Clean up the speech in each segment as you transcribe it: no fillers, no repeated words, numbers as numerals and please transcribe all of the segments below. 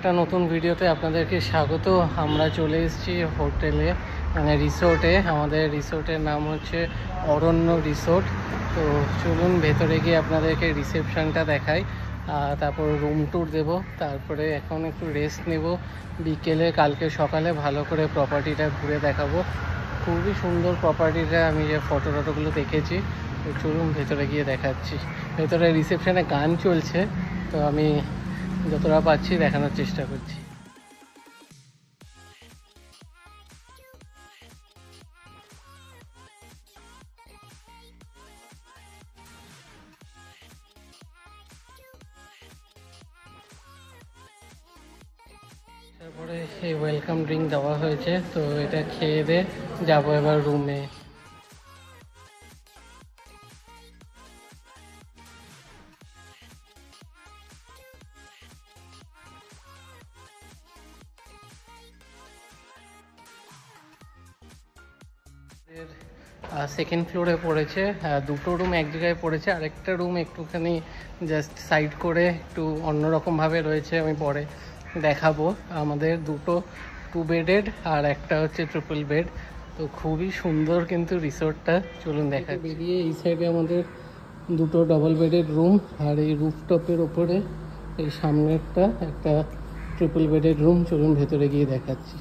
একটা নতুন ভিডিওতে আপনাদেরকে স্বাগত। আমরা চলে এসেছি হোটেলে, মানে রিসোর্টে। আমাদের রিসোর্টের নাম হচ্ছে অরণ্য রিসোর্ট। তো চলুন ভেতরে গিয়ে আপনাদেরকে রিসেপশনটা দেখাই, তারপর রুম ট্যুর দেবো। তারপরে এখন একটু রেস্ট নেব, বিকেলে কালকে সকালে ভালো করে প্রপার্টিটা ঘুরে দেখাবো। খুবই সুন্দর প্রপার্টিটা, আমি যে ফটোগুলো দেখেছি। তো চলুন ভেতরে গিয়ে দেখাচ্ছি। ভেতরে রিসেপশনে গান চলছে, তো আমি যতটা পাচ্ছি দেখানোর চেষ্টা করছি। তারপরে এই ওয়েলকাম ড্রিঙ্ক দেওয়া হয়েছে, তো এটা খেয়ে দিয়ে যাবো এবার রুমে। সেকেন্ড ফ্লোরে পড়েছে, দুটো রুম এক জায়গায় পড়েছে, আরেকটা রুম একটুখানি জাস্ট সাইড করে একটু অন্যরকমভাবে রয়েছে, আমি পরে দেখাবো। আমাদের দুটো 2 বেডেড আর একটা হচ্ছে ট্রিপল বেড। তো খুবই সুন্দর কিন্তু রিসোর্টটা, চলুন দেখা। বেরিয়ে এই সাইডে আমাদের দুটো ডবল বেডেড রুম, আর এই রুফটপের ওপরে এই সামনেরটা একটা ট্রিপল বেডেড রুম। চলুন ভেতরে গিয়ে দেখাচ্ছি।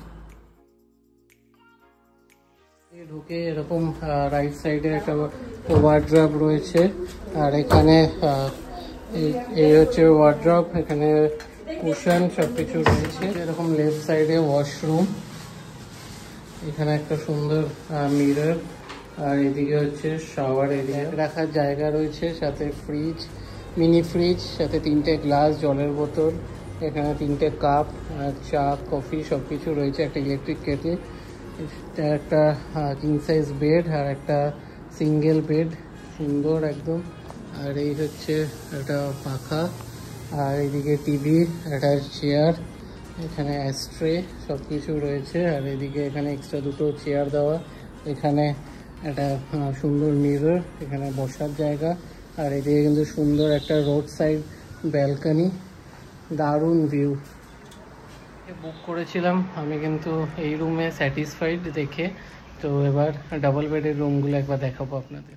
ঢুকে এরকম রাইট সাইডে একটা ওয়ার্ড্রপ রয়েছে, আর এখানে এই হচ্ছে ওয়ার্ড্রপ, এখানে কুশন সবকিছু রয়েছে। এরকম লেফট সাইডে ওয়াশরুম, এখানে একটা সুন্দর মিরর, আর এদিকে হচ্ছে শাওয়ার এরিয়া, রাখার জায়গা রয়েছে, সাথে ফ্রিজ, মিনি ফ্রিজ, সাথে 3টে গ্লাস, জলের বোতল, এখানে 3টে কাপ, চা কফি সবকিছু রয়েছে, একটা ইলেকট্রিক কেটল, একটা কিং সাইজ বেড আর একটা সিঙ্গেল বেড, সুন্দর একদম। আর এই হচ্ছে একটা পাখা, আর এইদিকে টিভি, একটা চেয়ার, এখানে অ্যাস্ট্রে সব কিছু রয়েছে, আর এদিকে এখানে এক্সট্রা দুটো চেয়ার দেওয়া, এখানে একটা সুন্দর মিরর, এখানে বসার জায়গা, আর এদিকে কিন্তু সুন্দর একটা রোড সাইড ব্যালকনি, দারুণ ভিউ। বুক করেছিলাম আমি, কিন্তু এই রুমে স্যাটিসফাইড দেখে। তো এবার ডাবল বেডের রুমগুলো একবার দেখাবো আপনাদের।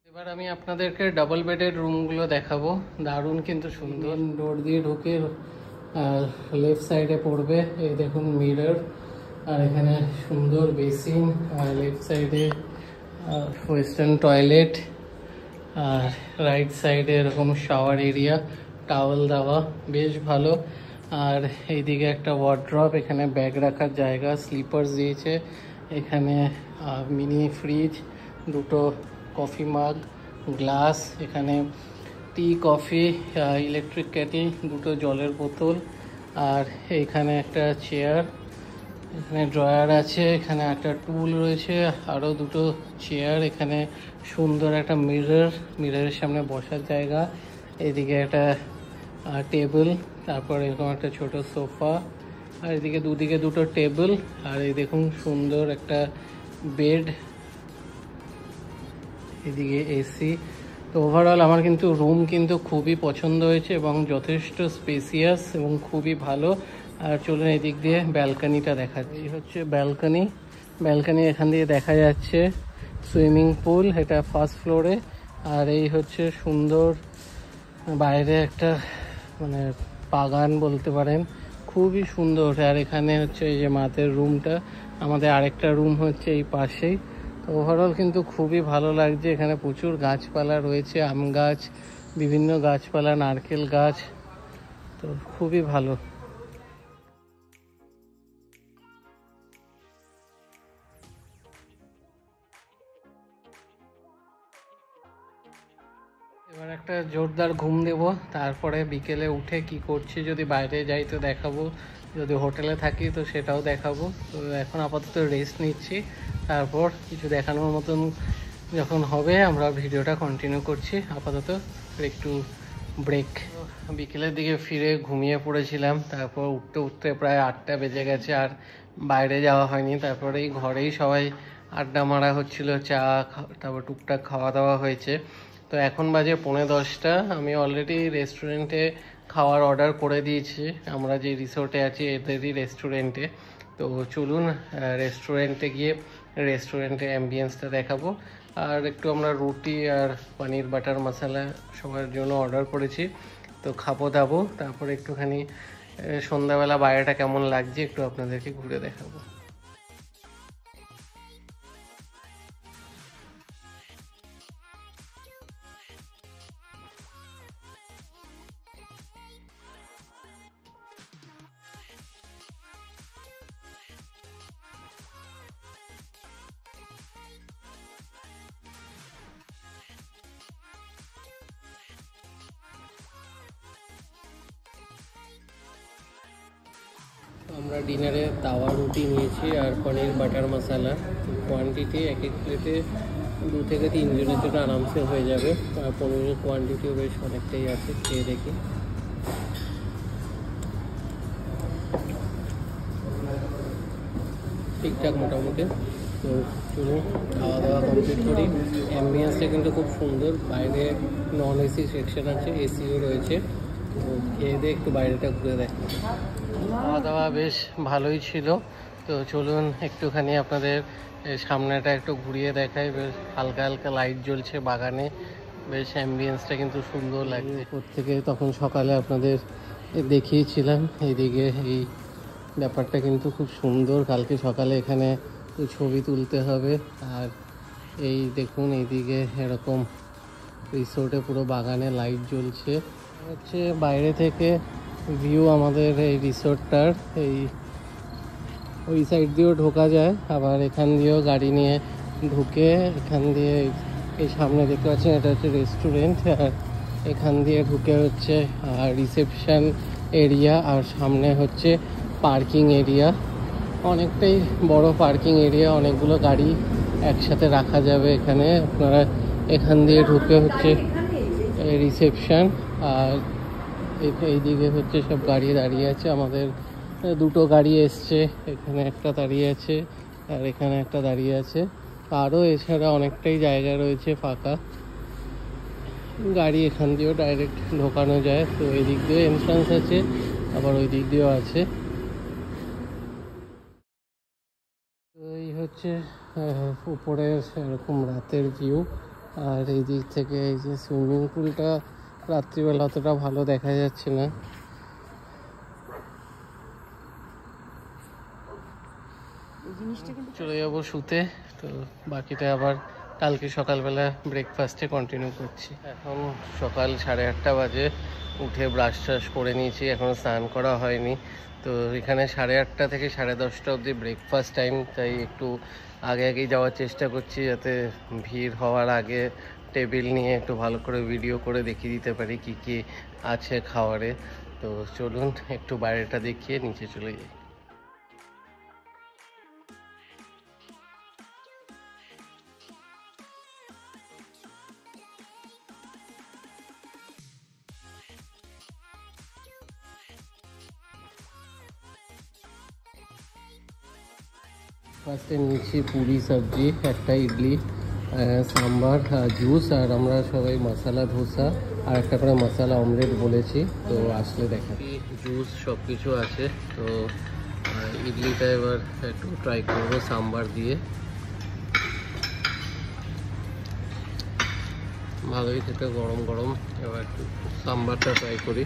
এবার আমি আপনাদেরকে ডাবল বেডের রুমগুলো দেখাবো, দারুণ কিন্তু সুন্দর। ডোর দিয়ে ঢুকে লেফট সাইডে পড়বে, এই দেখুন মিরর, আর এখানে সুন্দর বেসিন, আর লেফট সাইডে ওয়েস্টার্ন টয়লেট, আর রাইট সাইডে এরকম শাওয়ার এরিয়া, টাওয়েল দেওয়া, বেশ ভালো। আর এইদিকে একটা ওয়ার্ড্রপ, এখানে ব্যাগ রাখার জায়গা, স্লিপার্স দিয়েছে, এখানে মিনি ফ্রিজ, দুটো কফি মাগ, গ্লাস, এখানে টি কফি, ইলেকট্রিক কেটল, দুটো জলের বোতল, আর এইখানে একটা চেয়ার, এখানে ড্রয়ার আছে, এখানে একটা টুল রয়েছে, আরও দুটো চেয়ার, এখানে সুন্দর একটা মিরর, মিররের সামনে বসার জায়গা, এদিকে একটা টেবিল, তারপর এরকম একটা ছোট সোফা, আর এদিকে দুদিকে দুটো টেবিল, আর এই দেখুন সুন্দর একটা বেড, এদিকে এসি। তো ওভারঅল আমার কিন্তু রুম কিন্তু খুবই পছন্দ হয়েছে, এবং যথেষ্ট স্পেসিয়াস এবং খুবই ভালো। আর চলুন এই দিক দিয়ে ব্যালকানিটা দেখাচ্ছি। এই হচ্ছে ব্যালকানি, ব্যালকানি এখান দিয়ে দেখা যাচ্ছে সুইমিং পুল, এটা ফার্স্ট ফ্লোরে। আর এই হচ্ছে সুন্দর বাইরে একটা মানে বাগান বলতে পারেন, খুবই সুন্দর। আর এখানে হচ্ছে এই যে মাদের রুমটা, আমাদের আরেকটা রুম হচ্ছে এই পাশেই। তো ওভারঅল কিন্তু খুবই ভালো লাগছে, এখানে প্রচুর গাছপালা রয়েছে, আম গাছ, বিভিন্ন গাছপালা, নারকেল গাছ, তো খুবই ভালো। এবার একটা জোরদার ঘুম দেব, তারপরে বিকেলে উঠে কি করছি, যদি বাইরে যাই তো দেখাবো, যদি হোটেলে থাকি তো সেটাও দেখাবো। তো এখন আপাতত রেস্ট নিচ্ছি, তারপর কিছু দেখানোর মতন যখন হবে আমরা ভিডিওটা কন্টিনিউ করছি। আপাতত একটু ব্রেক। বিকেলের দিকে ফিরে ঘুমিয়ে পড়েছিলাম, তারপর উঠতে উঠতে প্রায় 8টা বেজে গেছে, আর বাইরে যাওয়া হয়নি। তারপরে এই ঘরেই সবাই আড্ডা মারা হচ্ছিল, চা, তারপর টুকটাক খাওয়া দাওয়া হয়েছে। তো এখন বাজে 9:45। আমি অলরেডি রেস্টুরেন্টে খাওয়ার অর্ডার করে দিয়েছি, আমরা যে রিসোর্টে আছি এদেরই রেস্টুরেন্টে। তো চলুন রেস্টুরেন্টে গিয়ে রেস্টুরেন্টে অ্যাম্বিয়েন্সটা দেখাবো। আর একটু আমরা রুটি আর পনির বাটার মশলা সবার জন্য অর্ডার করেছি, তো খাবো দাবো, তারপরে একটুখানি সন্ধ্যাবেলা বাইরেটা কেমন লাগছে একটু আপনাদেরকে ঘুরে দেখাবো। আমরা ডিনারে তাওয়া রুটি নিয়েছি আর পনির বাটার মশলা। কোয়ান্টিটি এক এক প্লেটে 2 থেকে 3 জনের জন্য আরামসে হয়ে যাবে। আর পনিরের কোয়ান্টিটিও বেশ অনেকটাই আছে, খেয়ে দেখি। ঠিকঠাক মোটামুটি। তো চলুন খাওয়া দাওয়া কমপ্লিট করি। অ্যাম্বিয়েন্সটা কিন্তু খুব সুন্দর, বাইরে নন এসি সেকশন আছে, এসিও রয়েছে। তো খেয়ে দিয়ে একটু বাইরেটা ঘুরে দেখি। খাওয়া দাওয়া বেশ ভালোই ছিল। তো চলুন একটুখানি আপনাদের সামনেটা একটু ঘুরিয়ে দেখাই। বেশ হালকা হালকা লাইট জ্বলছে বাগানে, বেশ অ্যাম্বিয়েন্সটা কিন্তু সুন্দর লাগছে। উপর থেকে তখন সকালে আপনাদের দেখিয়েছিলাম, এইদিকে এই ব্যাপারটা কিন্তু খুব সুন্দর। কালকে সকালে এখানে ছবি তুলতে হবে। আর এই দেখুন এইদিকে এরকম রিসোর্টে পুরো বাগানে লাইট জ্বলছে। হচ্ছে বাইরে থেকে ভিউ আমাদের এই রিসোর্টটার। এই ওই সাইড দিয়েও ঢোকা যায়, আবার এখান দিয়েও গাড়ি নিয়ে ঢুকে এখান দিয়ে এই সামনে দেখতে পাচ্ছেন এটা হচ্ছে রেস্টুরেন্ট, আর এখান দিয়ে ঢুকে হচ্ছে রিসেপশন এরিয়া, আর সামনে হচ্ছে পার্কিং এরিয়া। অনেকটাই বড় পার্কিং এরিয়া, অনেকগুলো গাড়ি একসাথে রাখা যাবে এখানে। আপনারা এখান দিয়ে ঢুকে হচ্ছে রিসেপশন, আর এইদিকে হচ্ছে সব গাড়ি দাঁড়িয়ে আছে। আমাদের 2টো গাড়ি এসছে, এখানে একটা দাঁড়িয়ে আছে আর এখানে একটা দাঁড়িয়ে আছে। আরও এছাড়া অনেকটাই জায়গা রয়েছে ফাঁকা, গাড়ি এখান দিয়েও ডাইরেক্ট ঢোকানো যায়। তো এই দিক দিয়ে এন্ট্রান্স আছে, আবার ওই দিক দিয়েও আছে। এই হচ্ছে উপরের এরকম রাতের ভিউ। আর এই দিক থেকে এই যে সুইমিং পুলটা রাত্রিবেলা অতটা ভালো দেখা যাচ্ছে না। চলে যাবো শুতে, তো বাকিটা আবার কালকে সকালবেলা ব্রেকফাস্টে কন্টিনিউ করছি। এখন সকাল 8:30 বাজে, উঠে ব্রাশ ট্রাশ করে নিয়েছি, এখনও স্নান করা হয়নি। তো এখানে 8:30 থেকে 10:30 অবধি ব্রেকফাস্ট টাইম, তাই একটু আগে আগেই যাওয়ার চেষ্টা করছি, যাতে ভিড় হওয়ার আগে টেবিল নিয়ে একটু ভালো করে ভিডিও করে দেখিয়ে দিতে পারি কি কি আছে খাবারে। তো চলুন একটু বাইরেটা দেখিয়ে নিচে চলে যাই। ফার্স্টে নিচ্ছি পুরি সবজি, একটা ইডলি, সাম্বার, জুস, আর আমরা সবাই মশলা ধোসা আর একটা করে মশলা অমলেট বলেছি। তো আসলে দেখা জুস সব কিছু আছে। তো ইডলিটা এবার একটু ট্রাই করবো সাম্বার দিয়ে, ভালোই খেতে গরম গরম। এবার একটু সাম্বারটা ট্রাই করি।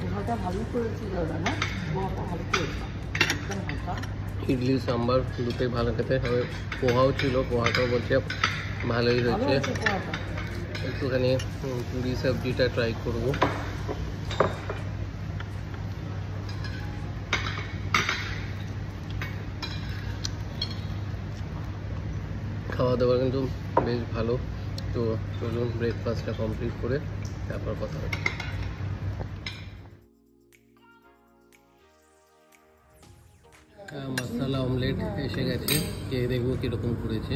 ইডলি সাম্বার দুটোই ভালো খেতে হবে। পোহাও ছিল, পোহাটাও বলছে ভালোই হয়েছে। একটুখানি পুরি সবজিটা ট্রাই করব। খাওয়া দাওয়া কিন্তু বেশ ভালো। তো চলুন ব্রেকফাস্টটা কমপ্লিট করে তারপর কথা হবে। মশলা অমলেট এসে গেছে, খেয়ে দেখবো কীরকম করেছে।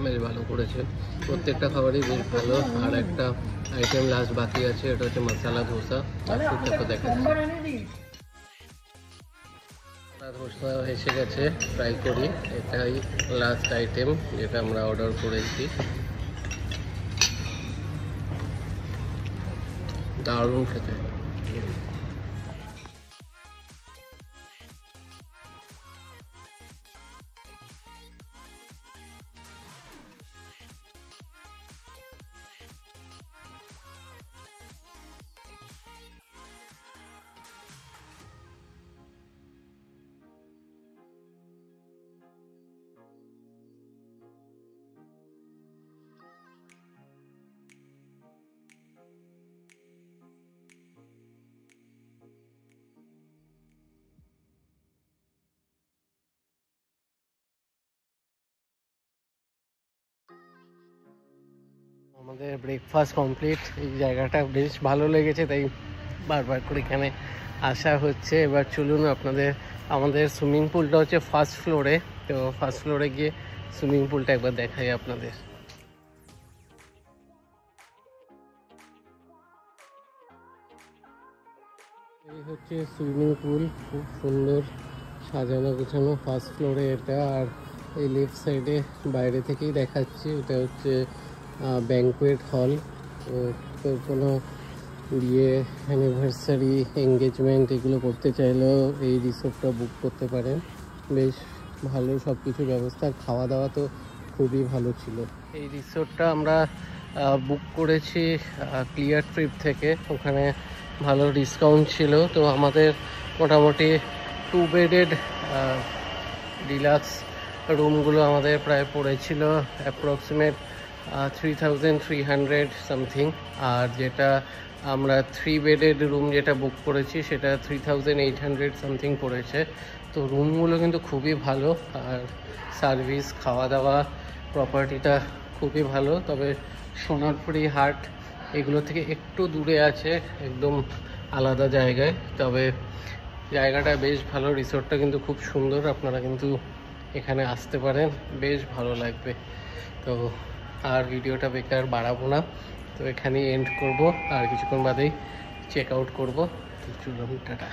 বেশ ভালো করেছে, প্রত্যেকটা খাবারই বেশ ভালো। আর একটা আইটেম লাস্ট বাকি আছে, এটা হচ্ছে মশলা ধোসা। আর দেখা ধোসা এসে গেছে, ট্রাই করি। এটাই লাস্ট আইটেম যেটা আমরা অর্ডার করেছি। দারুণ খেতে। আমাদের ব্রেকফাস্ট কমপ্লিট। এই জায়গাটা বেশ ভালো লেগেছে, তাই বারবার করে এখানে আসা হচ্ছে। এবার চলুন আমাদের সুইমিং পুলটা হচ্ছে ফার্স্ট ফ্লোরে, তো ফার্স্ট ফ্লোরে গিয়ে সুইমিং পুলটা একবার দেখাই আপনাদের। এই হচ্ছে সুইমিং পুল, খুব সুন্দর সাজানো গোছানো ফার্স্ট ফ্লোরে এটা। আর এই লেফট সাইডে বাইরে থেকেই দেখাচ্ছি, এটা হচ্ছে ব্যাঙ্কোয়েট হল। তো কোনো বিয়ে, অ্যানিভার্সারি, এঙ্গেজমেন্ট এগুলো করতে চাইলেও এই রিসোর্টটা বুক করতে পারেন। বেশ ভালো সব কিছু ব্যবস্থা, খাওয়া দাওয়া তো খুবই ভালো ছিল। এই রিসোর্টটা আমরা বুক করেছি ক্লিয়ার ট্রিপ থেকে, ওখানে ভালো ডিসকাউন্ট ছিল। তো আমাদের মোটামুটি 2 বেডেড ডিলাক্স রুমগুলো আমাদের প্রায় পড়েছিল অ্যাপ্রক্সিমেট 3300 সামথিং। আর যেটা আমরা 3 বেডেড রুম যেটা বুক করেছি সেটা 3800 সামথিং পড়েছে। তো রুমগুলো কিন্তু খুবই ভালো, আর সার্ভিস, খাওয়া দাওয়া, প্রপার্টিটা খুবই ভালো। তবে সোনারপুরি হাট এগুলো থেকে একটু দূরে আছে, একদম আলাদা জায়গায়। তবে জায়গাটা বেশ ভালো, রিসোর্টটা কিন্তু খুব সুন্দর। আপনারা কিন্তু এখানে আসতে পারেন, বেশ ভালো লাগবে। তো আর ভিডিওটা বেকার বাড়াবো না, তো এখানেই এন্ড করব। আর কিছুক্ষণ বাদেই চেক আউট করবো। তো চলুন, টাটা।